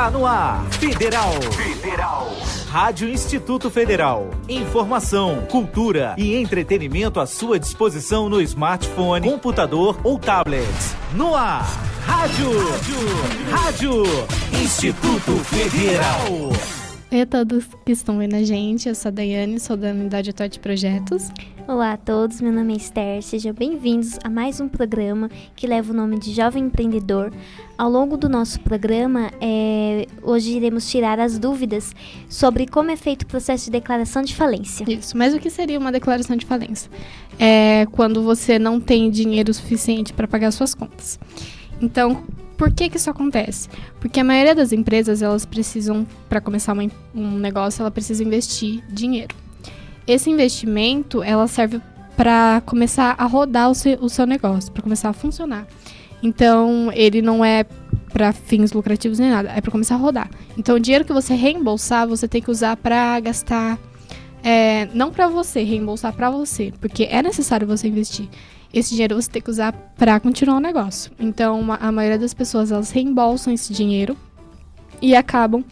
Está no ar, Federal. Rádio Instituto Federal. Informação, cultura e entretenimento à sua disposição no smartphone, computador ou tablet. No ar, Rádio Instituto Federal. Oi a todos que estão vendo a gente, eu sou a Daiane, sou da Unidade Atual de Projetos. Olá a todos, meu nome é Esther, sejam bem-vindos a mais um programa que leva o nome de Jovem Empreendedor. Ao longo do nosso programa, hoje iremos tirar as dúvidas sobre como é feito o processo de declaração de falência. Isso, mas o que seria uma declaração de falência? É quando você não tem dinheiro suficiente para pagar suas contas. Então, por que isso acontece? Porque a maioria das empresas, elas precisam, para começar um negócio, ela precisa investir dinheiro. Esse investimento, ela serve para começar a rodar o seu negócio, para começar a funcionar. Então, ele não é para fins lucrativos nem nada, é para começar a rodar. Então, o dinheiro que você reembolsar, você tem que usar para gastar, não para você, reembolsar para você, porque é necessário você investir. Esse dinheiro você tem que usar para continuar o negócio. Então, a maioria das pessoas, elas reembolsam esse dinheiro e acabam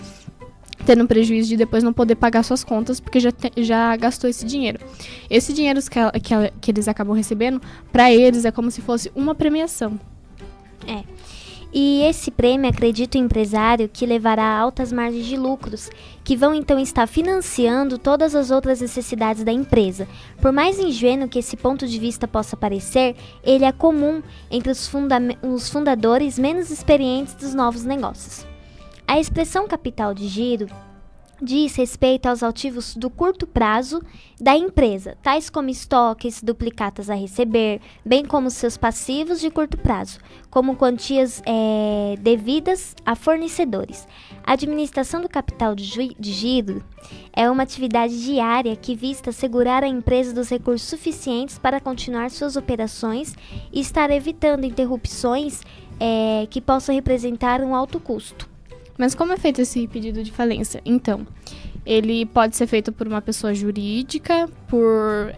tendo prejuízo de depois não poder pagar suas contas, porque já gastou esse dinheiro. Esse dinheiro que eles acabam recebendo, para eles é como se fosse uma premiação. E esse prêmio acredita o empresário que levará a altas margens de lucros, que vão então estar financiando todas as outras necessidades da empresa. Por mais ingênuo que esse ponto de vista possa parecer, ele é comum entre os fundadores menos experientes dos novos negócios. A expressão capital de giro diz respeito aos ativos do curto prazo da empresa, tais como estoques, duplicatas a receber, bem como seus passivos de curto prazo, como quantias devidas a fornecedores. A administração do capital de giro é uma atividade diária que visa assegurar a empresa dos recursos suficientes para continuar suas operações e estar evitando interrupções que possam representar um alto custo. Mas como é feito esse pedido de falência? Então, ele pode ser feito por uma pessoa jurídica, por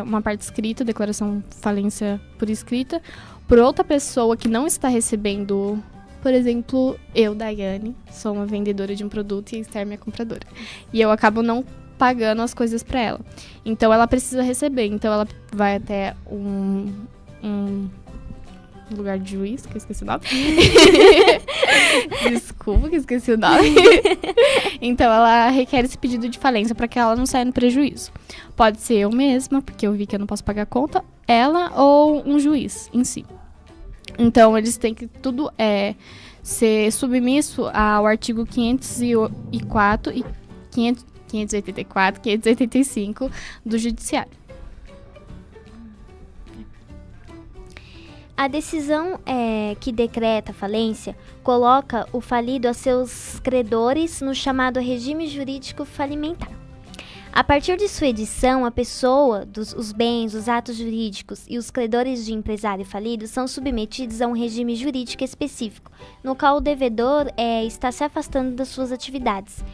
uma parte escrita, declaração de falência por escrita, por outra pessoa que não está recebendo, por exemplo, eu, Daiane, sou uma vendedora de um produto e a Esther é minha compradora. E eu acabo não pagando as coisas para ela. Então, ela precisa receber. Então, ela vai até um lugar de juiz, que eu esqueci o nome. Desculpa que eu esqueci o nome. Então, ela requer esse pedido de falência para que ela não saia no prejuízo. Pode ser eu mesma, porque eu vi que eu não posso pagar a conta, ela ou um juiz em si. Então, eles têm que tudo ser submisso ao artigo 504 e 584, 585 do Judiciário. A decisão que decreta a falência coloca o falido a seus credores no chamado regime jurídico falimentar. A partir de sua edição, a pessoa, os bens, os atos jurídicos e os credores de empresário falido são submetidos a um regime jurídico específico, no qual o devedor está se afastando das suas atividades.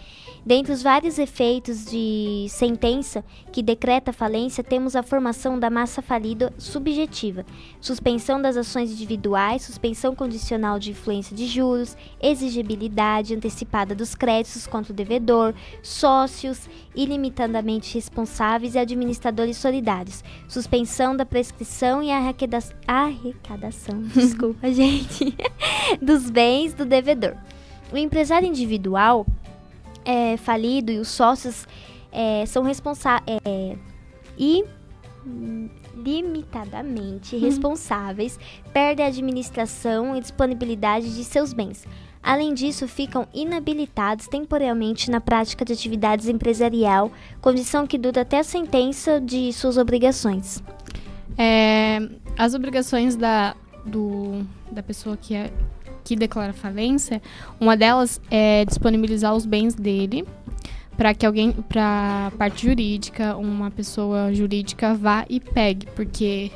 Dentre os vários efeitos de sentença que decreta a falência, temos a formação da massa falida subjetiva, suspensão das ações individuais, suspensão condicional de influência de juros, exigibilidade antecipada dos créditos contra o devedor, sócios ilimitadamente responsáveis e administradores solidários, suspensão da prescrição e arrecadação desculpa, gente, dos bens do devedor. O empresário individual falido e os sócios são responsáveis limitadamente responsáveis, perdem a administração e disponibilidade de seus bens. Além disso, ficam inabilitados temporariamente na prática de atividades empresarial, condição que dura até a sentença de suas obrigações. As obrigações da pessoa que declara falência, uma delas é disponibilizar os bens dele para a parte jurídica, uma pessoa jurídica vá e pegue, porque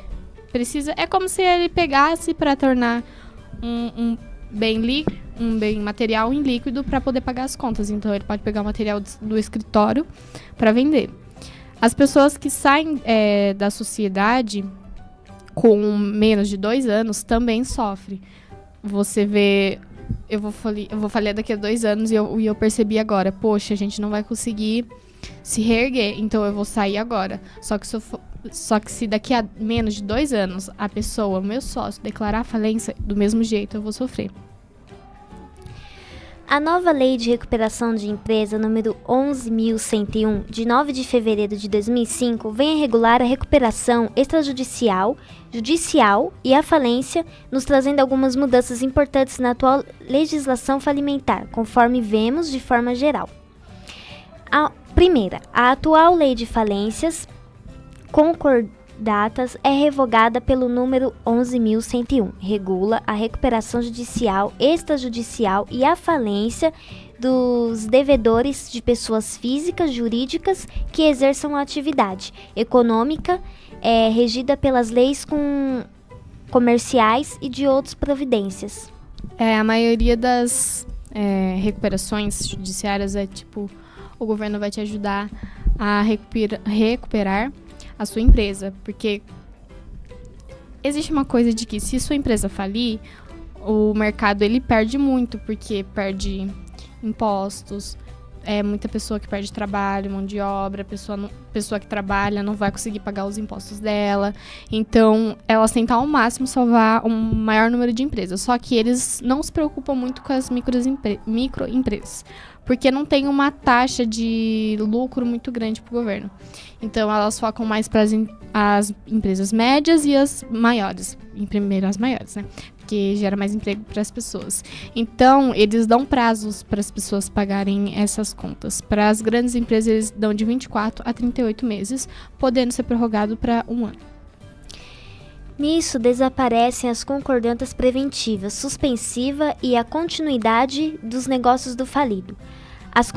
é como se ele pegasse para tornar um bem material em líquido para poder pagar as contas. Então, ele pode pegar o material do escritório para vender. As pessoas que saem da sociedade com menos de 2 anos também sofrem. Você vê eu vou falir daqui a 2 anos e eu percebi agora, poxa, a gente não vai conseguir se reerguer, então eu vou sair agora. Só que se daqui a menos de 2 anos a pessoa, o meu sócio, declarar falência, do mesmo jeito eu vou sofrer. A nova Lei de Recuperação de Empresa número 11.101, de 9 de fevereiro de 2005, vem a regular a recuperação extrajudicial, judicial e a falência, nos trazendo algumas mudanças importantes na atual legislação falimentar, conforme vemos de forma geral. A primeira, a atual Lei de Falências Concordatas é revogada pelo número 11.101. Regula a recuperação judicial, extrajudicial e a falência dos devedores de pessoas físicas, jurídicas que exerçam a atividade econômica regida pelas leis comerciais e de outras providências. A maioria das recuperações judiciárias o governo vai te ajudar a recuperar a sua empresa, porque existe uma coisa de que se sua empresa falir, o mercado ele perde muito, porque perde impostos, muita pessoa que perde trabalho, mão de obra, pessoa que trabalha não vai conseguir pagar os impostos dela, então elas tentam ao máximo salvar um maior número de empresas, só que eles não se preocupam muito com as microempresas, porque não tem uma taxa de lucro muito grande para o governo. Então, elas focam mais para as empresas médias e as maiores. Em primeiro, as maiores, né? Porque gera mais emprego para as pessoas. Então, eles dão prazos para as pessoas pagarem essas contas. Para as grandes empresas, eles dão de 24 a 38 meses, podendo ser prorrogado para 1 ano. Nisso, desaparecem as concordatas preventivas, suspensiva e a continuidade dos negócios do falido. As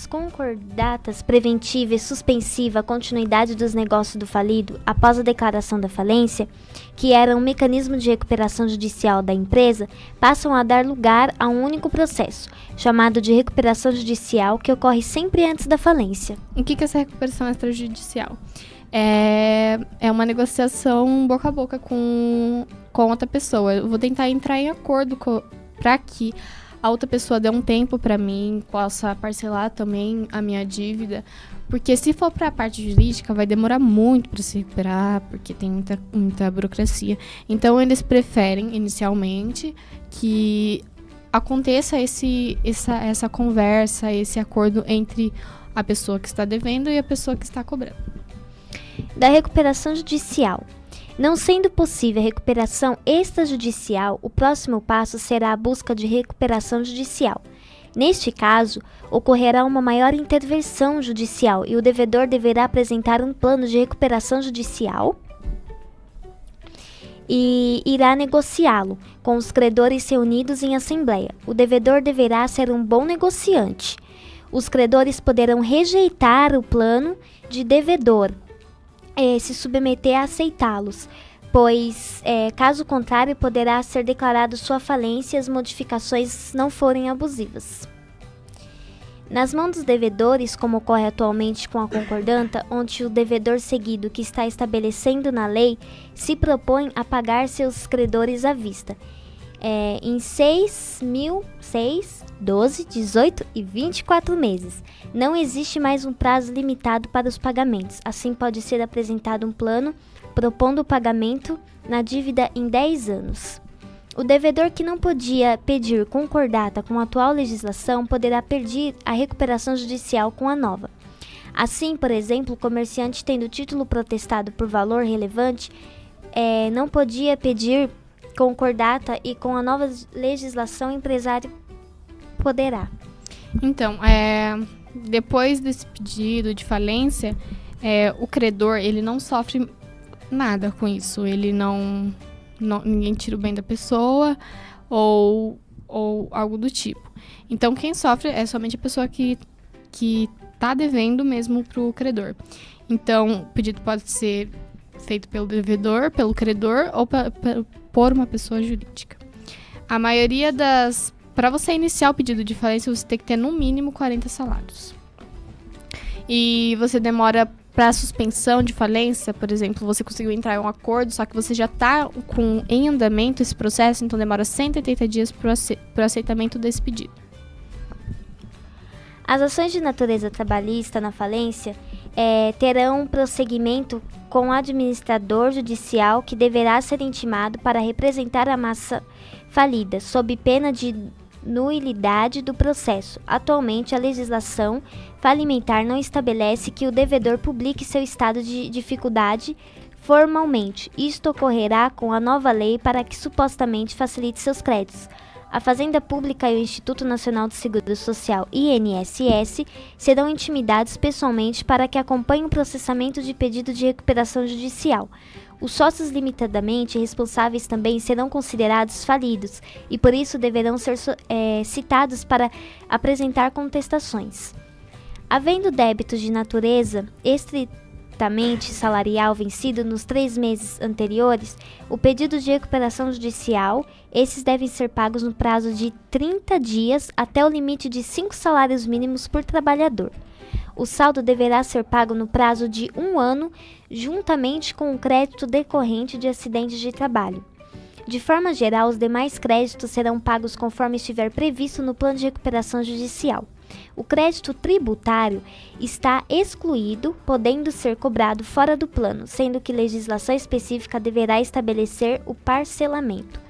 concordatas preventiva e suspensiva, a continuidade dos negócios do falido após a declaração da falência, que era um mecanismo de recuperação judicial da empresa, passam a dar lugar a um único processo, chamado de recuperação judicial, que ocorre sempre antes da falência. O que é essa recuperação extrajudicial? É uma negociação boca a boca com outra pessoa. Eu vou tentar entrar em acordo para que a outra pessoa dê um tempo para mim, possa parcelar também a minha dívida, porque se for para a parte jurídica vai demorar muito para se recuperar, porque tem muita burocracia. Então eles preferem inicialmente que aconteça essa conversa, esse acordo entre a pessoa que está devendo e a pessoa que está cobrando. Da recuperação judicial. Não sendo possível a recuperação extrajudicial, o próximo passo será a busca de recuperação judicial. Neste caso, ocorrerá uma maior intervenção judicial e o devedor deverá apresentar um plano de recuperação judicial e irá negociá-lo com os credores reunidos em assembleia. O devedor deverá ser um bom negociante. Os credores poderão rejeitar o plano de devedor, se submeter a aceitá-los, pois, caso contrário, poderá ser declarado sua falência se as modificações não forem abusivas. Nas mãos dos devedores, como ocorre atualmente com a concordanta, onde o devedor seguido que está estabelecendo na lei se propõe a pagar seus credores à vista, em 6, 12, 18 e 24 meses. Não existe mais um prazo limitado para os pagamentos. Assim, pode ser apresentado um plano propondo o pagamento na dívida em 10 anos. O devedor que não podia pedir concordata com a atual legislação poderá pedir a recuperação judicial com a nova. Assim, por exemplo, o comerciante tendo título protestado por valor relevante não podia pedir concordata e com a nova legislação o empresário poderá. Então, depois desse pedido de falência, o credor ele não sofre nada com isso. Ele ninguém tira o bem da pessoa ou algo do tipo. Então, quem sofre é somente a pessoa que está devendo mesmo para o credor. Então, o pedido pode ser feito pelo devedor, pelo credor ou por uma pessoa jurídica. A maioria para você iniciar o pedido de falência, você tem que ter no mínimo 40 salários. E você demora para suspensão de falência, por exemplo, você conseguiu entrar em um acordo, só que você já está em andamento esse processo, então demora 180 dias para o aceitamento desse pedido. As ações de natureza trabalhista na falência terão prosseguimento com o administrador judicial, que deverá ser intimado para representar a massa falida, sob pena de nulidade do processo. Atualmente, a legislação falimentar não estabelece que o devedor publique seu estado de dificuldade formalmente. Isto ocorrerá com a nova lei para que supostamente facilite seus créditos. A Fazenda Pública e o Instituto Nacional do Seguro Social, INSS, serão intimidados pessoalmente para que acompanhem o processamento de pedido de recuperação judicial. Os sócios limitadamente responsáveis também serão considerados falidos e, por isso, deverão ser citados para apresentar contestações. Havendo débitos de natureza estritamente salarial vencido nos 3 meses anteriores, o pedido de recuperação judicial, esses devem ser pagos no prazo de 30 dias até o limite de 5 salários mínimos por trabalhador. O saldo deverá ser pago no prazo de 1 ano, juntamente com o crédito decorrente de acidentes de trabalho. De forma geral, os demais créditos serão pagos conforme estiver previsto no plano de recuperação judicial. O crédito tributário está excluído, podendo ser cobrado fora do plano, sendo que legislação específica deverá estabelecer o parcelamento.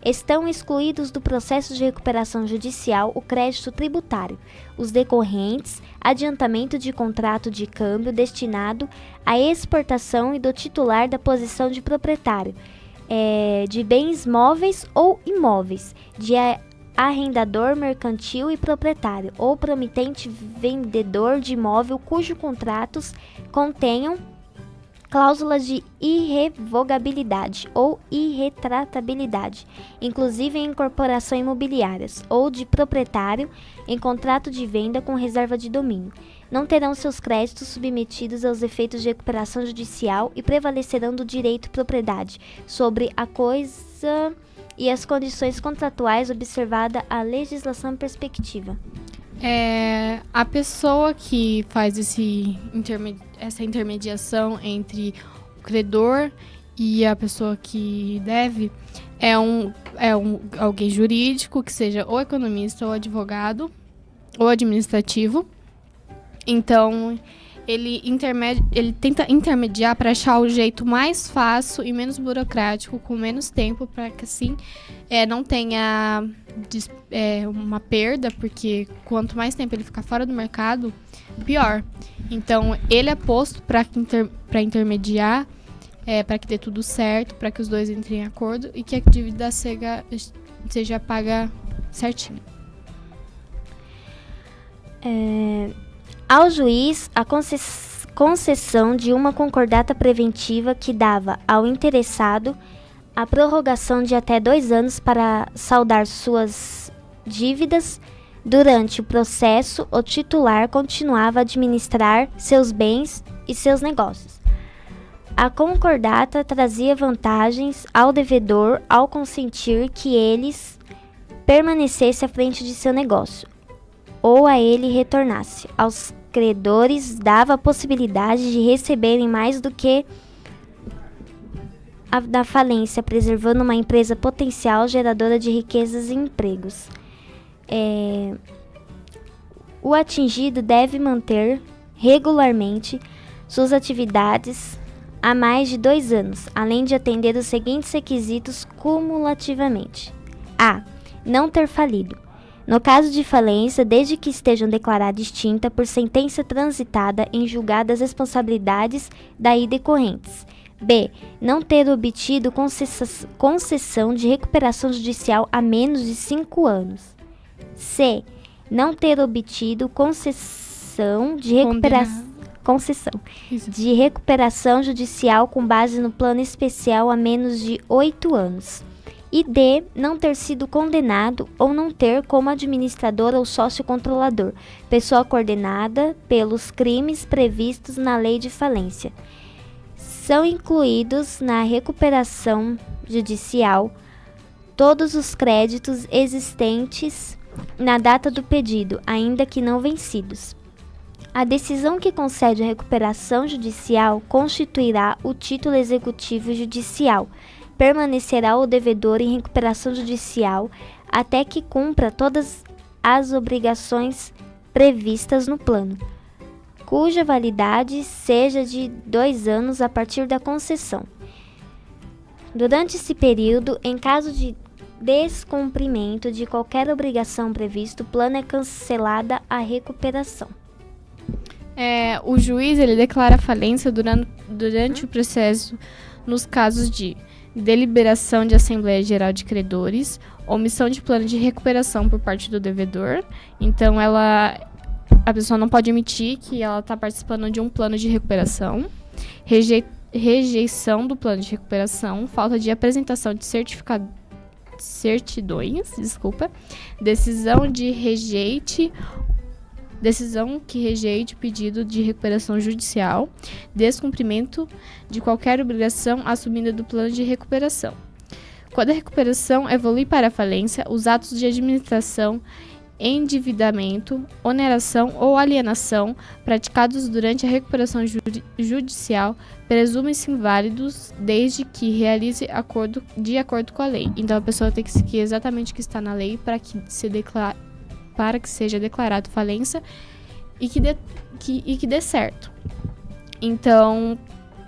Estão excluídos do processo de recuperação judicial o crédito tributário, os decorrentes, adiantamento de contrato de câmbio destinado à exportação e do titular da posição de proprietário, de bens móveis ou imóveis, de arrendador mercantil e proprietário, ou promitente vendedor de imóvel cujos contratos contenham cláusulas de irrevogabilidade ou irretratabilidade, inclusive em incorporação imobiliárias, ou de proprietário em contrato de venda com reserva de domínio. Não terão seus créditos submetidos aos efeitos de recuperação judicial e prevalecerão do direito de propriedade sobre a coisa e as condições contratuais, observada a legislação perspectiva. A pessoa que faz essa intermediação entre o credor e a pessoa que deve é alguém jurídico, que seja ou economista, ou advogado, ou administrativo. Então, ele tenta intermediar para achar o jeito mais fácil e menos burocrático, com menos tempo, para que assim não tenha uma perda, porque quanto mais tempo ele ficar fora do mercado, pior. Então, ele é posto para intermediar, para que dê tudo certo, para que os dois entrem em acordo e que a dívida seja paga certinho. Ao juiz, a concessão de uma concordata preventiva que dava ao interessado a prorrogação de até 2 anos para saldar suas dívidas. Durante o processo, o titular continuava a administrar seus bens e seus negócios. A concordata trazia vantagens ao devedor ao consentir que eles permanecesse à frente de seu negócio, ou a ele retornasse. Aos credores dava a possibilidade de receberem mais do que a da falência, preservando uma empresa potencial geradora de riquezas e empregos. O atingido deve manter regularmente suas atividades há mais de 2 anos, além de atender os seguintes requisitos cumulativamente: a. Não ter falido. No caso de falência, desde que estejam declarada extinta por sentença transitada em julgado as responsabilidades daí decorrentes. B. Não ter obtido concessão de recuperação judicial há menos de 5 anos. C. Não ter obtido concessão de recuperação judicial com base no plano especial há menos de 8 anos. E D. Não ter sido condenado ou não ter como administrador ou sócio controlador, pessoa coordenada pelos crimes previstos na lei de falência. São incluídos na recuperação judicial todos os créditos existentes na data do pedido, ainda que não vencidos. A decisão que concede a recuperação judicial constituirá o título executivo judicial. Permanecerá o devedor em recuperação judicial até que cumpra todas as obrigações previstas no plano, cuja validade seja de 2 anos a partir da concessão. Durante esse período, em caso de descumprimento de qualquer obrigação prevista, o plano é cancelada a recuperação. O juiz ele declara falência durante o processo nos casos de deliberação de Assembleia Geral de Credores, omissão de plano de recuperação por parte do devedor. Então, a pessoa não pode admitir que ela está participando de um plano de recuperação, rejeição do plano de recuperação, falta de apresentação de certidões, decisão que rejeite o pedido de recuperação judicial, descumprimento de qualquer obrigação assumida do plano de recuperação. Quando a recuperação evolui para a falência, os atos de administração, endividamento, oneração ou alienação praticados durante a recuperação judicial presumem-se inválidos desde que realize de acordo com a lei. Então, a pessoa tem que seguir exatamente o que está na lei para que seja declarado falência e que dê certo. Então,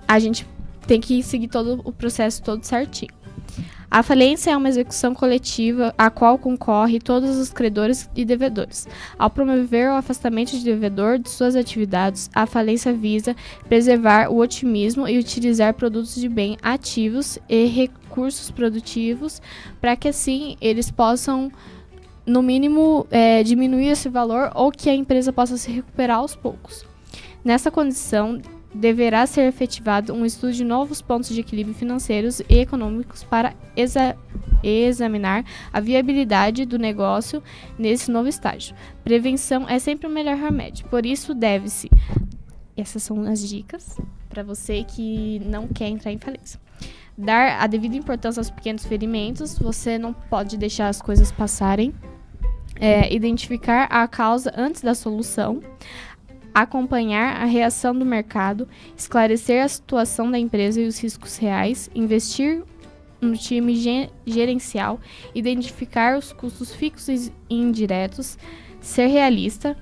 a gente tem que seguir todo o processo todo certinho. A falência é uma execução coletiva a qual concorrem todos os credores e devedores. Ao promover o afastamento de devedor de suas atividades, a falência visa preservar o otimismo e utilizar produtos de bem ativos e recursos produtivos para que assim eles possam, no mínimo, diminuir esse valor ou que a empresa possa se recuperar aos poucos. Nessa condição, deverá ser efetivado um estudo de novos pontos de equilíbrio financeiros e econômicos para examinar a viabilidade do negócio nesse novo estágio. Prevenção é sempre o melhor remédio, por isso deve-se... Essas são as dicas para você que não quer entrar em falência. Dar a devida importância aos pequenos ferimentos, você não pode deixar as coisas passarem. Identificar a causa antes da solução, acompanhar a reação do mercado, esclarecer a situação da empresa e os riscos reais, investir no time gerencial, identificar os custos fixos e indiretos, ser realista.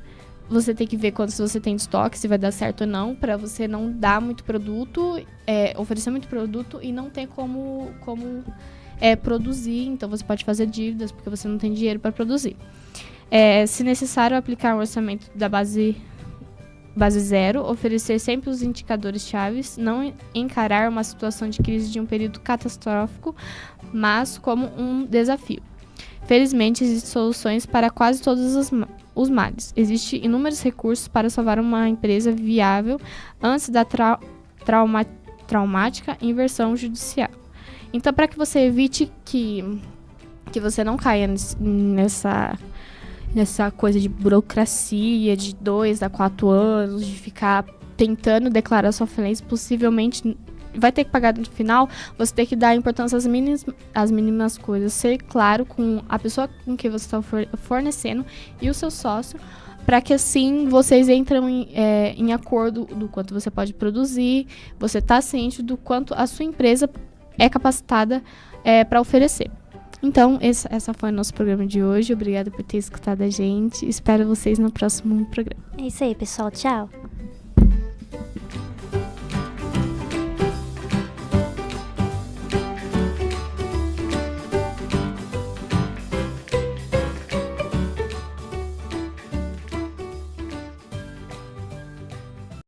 Você tem que ver quantos você tem de estoque, se vai dar certo ou não, para você não dar muito produto, oferecer muito produto e não ter como produzir. Então, você pode fazer dívidas porque você não tem dinheiro para produzir. Se necessário, aplicar um orçamento da base zero, oferecer sempre os indicadores chaves, não encarar uma situação de crise de um período catastrófico, mas como um desafio. Felizmente, existem soluções para quase todos os males. Existem inúmeros recursos para salvar uma empresa viável antes da traumática inversão judicial. Então, para que você evite que você não caia nessa coisa de burocracia de 2 a 4 anos, de ficar tentando declarar sua falência, possivelmente vai ter que pagar no final, você tem que dar importância às mínimas coisas, ser claro com a pessoa com quem você está fornecendo e o seu sócio, para que assim vocês entrem em acordo do quanto você pode produzir, você está ciente do quanto a sua empresa é capacitada para oferecer. Então, essa foi o nosso programa de hoje. Obrigada por ter escutado a gente. Espero vocês no próximo programa. É isso aí, pessoal. Tchau.